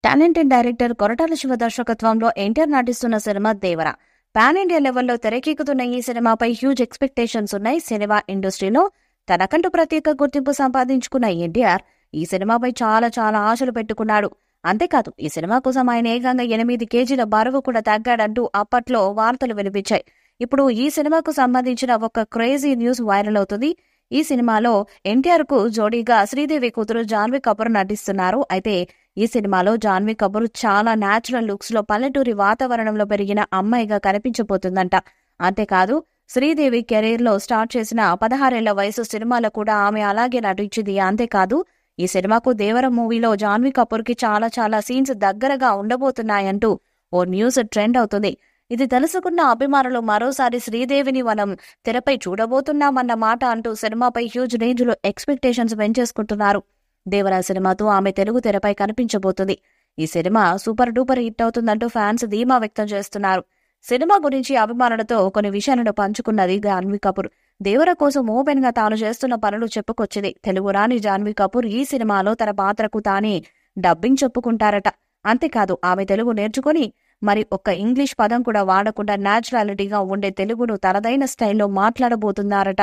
Talented director Koratala Shiva దర్శకత్వంలో ఎన్టీఆర్ నటిస్తున్న cinema దేవర. Pan India లెవెల్లో తెరకెక్కుతున్న ఈ సినిమాపై హ్యూజ్ ఎక్స్పెక్టేషన్స్ ఉన్నాయి. సినిమా ఇండస్ట్రీలో తనకంటూ ప్రత్యేక గుర్తింపు సంపాదించుకున్న ఎన్టీఆర్ ఈ సినిమాపై చాలా ఆశలు పెట్టుకున్నాడు. అంతేకాదు, ఈ సినిమా కోసం ఆయన ఏకంగా 8 కేజీల బరువు కూడా తగ్గాడంటూ అప్పట్లో వార్తలు వినిపించాయి. ఇప్పుడు ఈ సినిమాకు సంబంధించిన ఒక క్రేజీ న్యూస్ వైరల్ అవుతుంది. ఈ సినిమాలో ఎన్టీఆర్ కు జోడీగా శ్రీదేవి కూతురు జాన్వీ కపూర్ నటిస్తున్నారు. అయితే ఈ సినిమాలో జాన్వీ కపూర్ చాలా న్యాచురల్ లుక్స్ లో పల్లెటూరి వాతావరణంలో పెరిగిన అమ్మాయిగా కనిపించబోతుందంట. అంతేకాదు, శ్రీదేవి కెరీర్ లో స్టార్ట్ చేసిన 16 ఏళ్ల వయసు సినిమాలో కూడా ఆమె అలాగే నటించింది. అంతేకాదు, ఈ సినిమాకు దేవర మూవీలో జాన్వీ కపూర్ కి చాలా సీన్స్ దగ్గరగా ఉండబోతున్నాయంటూ ఓ న్యూస్ ట్రెండ్ అవుతుంది. ఇది తెలుసుకున్న అభిమానులు మరోసారి శ్రీదేవిని మనం తెరపై చూడబోతున్నామన్న మాట అంటూ సినిమాపై హ్యూజ్ రేంజ్ లో ఎక్స్పెక్టేషన్స్ పెంచేసుకుంటున్నారు. దేవర సినిమాతో ఆమె తెలుగు తెరపై కనిపించబోతుంది. ఈ సినిమా సూపర్ డూపర్ హిట్ అవుతుందంటూ ఫ్యాన్స్ ధీమా వ్యక్తం చేస్తున్నారు. సినిమా గురించి అభిమానులతో కొన్ని విషయాలను పంచుకున్నది జాన్వీ కపూర్. దేవర కోసం ఓపెన్ గా తాను చేస్తున్న పనులు చెప్పుకొచ్చింది. తెలుగు రాని జాన్వీ కపూర్ ఈ సినిమాలో తన పాత్రకు తానే డబ్బింగ్ చెప్పుకుంటారట. అంతేకాదు, ఆమె తెలుగు నేర్చుకుని మరి ఒక్క ఇంగ్లీష్ పదం కూడా వాడకుండా న్యాచురాలిటీగా ఉండే తెలుగును తనదైన స్టైల్లో మాట్లాడబోతున్నారట.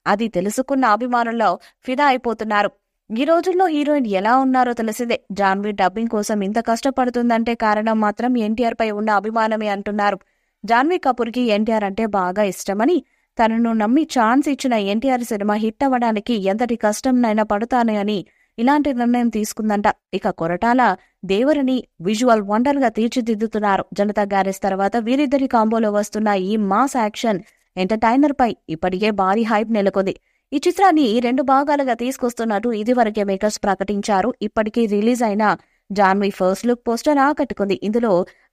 అది తెలుసుకున్న అభిమానుల్లో ఫిదా అయిపోతున్నారు. ఈ రోజుల్లో హీరోయిన్ ఎలా ఉన్నారో తెలిసిందే. జాన్వీ డబ్బింగ్ కోసం ఇంత కష్టపడుతుందంటే కారణం మాత్రం ఎన్టీఆర్ పై ఉన్న అభిమానమే అంటున్నారు. జాన్వీ కపూర్ కి ఎన్టీఆర్ అంటే బాగా ఇష్టమని, తనను నమ్మి ఛాన్స్ ఇచ్చిన ఎన్టీఆర్ సినిమా హిట్ అవ్వడానికి ఎంతటి కష్టంనైనా పడతానే అని ఇలాంటి నిర్ణయం తీసుకుందంట. ఇక కొరటాల దేవరని విజువల్ వండర్ గా తీర్చిదిద్దుతున్నారు. జనతా గ్యారేజ్ తర్వాత వీరిద్దరి కాంబోలో వస్తున్న ఈ మాస్ యాక్షన్ ఎంటర్టైనర్ పై ఇప్పటికే భారీ హైప్ నెలకొంది. ఈ చిత్రాన్ని 2 భాగాలుగా తీసుకొస్తున్నట్టు ఇదివరకే మేకర్స్ ప్రకటించారు. ఇప్పటికీ రిలీజ్ అయిన జాన్వీ ఫస్ట్ లుక్ పోస్టర్ ఆకట్టుకుంది. ఇందులో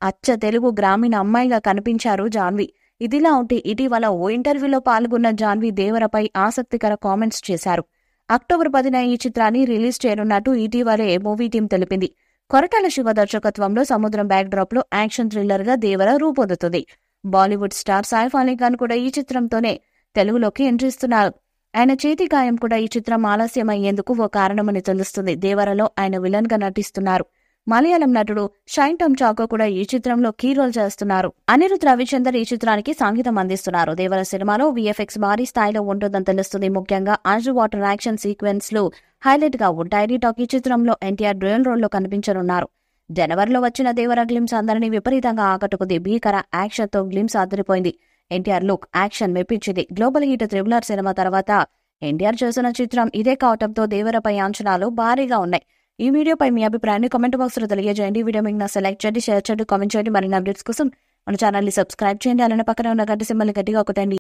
అచ్చ తెలుగు గ్రామీణ అమ్మాయిగా కనిపించారు జాన్వీ. ఇదిలా ఉంటే ఇటీవల ఓ ఇంటర్వ్యూలో పాల్గొన్న జాన్వీ దేవరపై ఆసక్తికర కామెంట్స్ చేశారు. అక్టోబర్ 10న ఈ చిత్రాన్ని రిలీజ్ చేయనున్నట్టు ఇటీవలే మూవీ టీం తెలిపింది. కొరటాల శివ దర్శకత్వంలో సముద్రం బ్యాక్ డ్రాప్ లో యాక్షన్ థ్రిల్లర్ గా దేవర రూపొందుతుంది. బాలీవుడ్ స్టార్ సైఫ్ అలీ ఖాన్ కూడా ఈ చిత్రంతోనే తెలుగులోకి ఎంట్రీ ఇస్తున్నారు. ఆయన చేతి గాయం కూడా ఈ చిత్రం ఆలస్యం అయ్యేందుకు ఓ కారణమని తెలుస్తుంది. దేవరలో ఆయన విలన్ గా నటిస్తున్నారు. మలయాళం నటుడు షైన్ టమ్ చాకో కూడా ఈ చిత్రంలో కీ రోల్ చేస్తున్నారు. అనిరుద్ రవిచందర్ ఈ చిత్రానికి సంగీతం అందిస్తున్నారు. దేవర సినిమాలో విఎఫ్ఎక్స్ భారీ స్థాయిలో ఉంటుందని తెలుస్తుంది. ముఖ్యంగా అండర్ వాటర్ యాక్షన్ సీక్వెన్స్ లు హైలైట్ గా ఉంటాయి. టాక్ ఈ చిత్రంలో ఎన్టీఆర్ డ్యూయల్ రోల్ లో కనిపించనున్నారు. జనవరిలో వచ్చిన దేవర గ్లిమ్స్ అందరినీ విపరీతంగా ఆకట్టుకుంది. భీకర యాక్షన్ తో గ్లిమ్స్ అదిరిపోయింది. ఎన్టీఆర్ లుక్ యాక్షన్ మెప్పించింది. గ్లోబల్ హిట్ త్రిబులర్ సినిమా తర్వాత ఎన్టీఆర్ చేసిన చిత్రం ఇదే కావడంతో దేవరపై అంచనాలు భారీగా ఉన్నాయి. ఈ వీడియోపై మీ అభిప్రాయాన్ని కామెంట్ బాక్స్ లో తెలియజేయండి. వీడియో మీకు సెలెక్ట్ చేయండి, షేర్ చేయండి, కామెంట్ చేయండి. మరిన్ని అప్డేట్స్ కోసం మన ఛానల్ ని సబ్స్క్రైబ్ చేయండి. అలానే పక్కన ఉన్న గంట సింబల్ ని గట్టిగా కొట్టండి.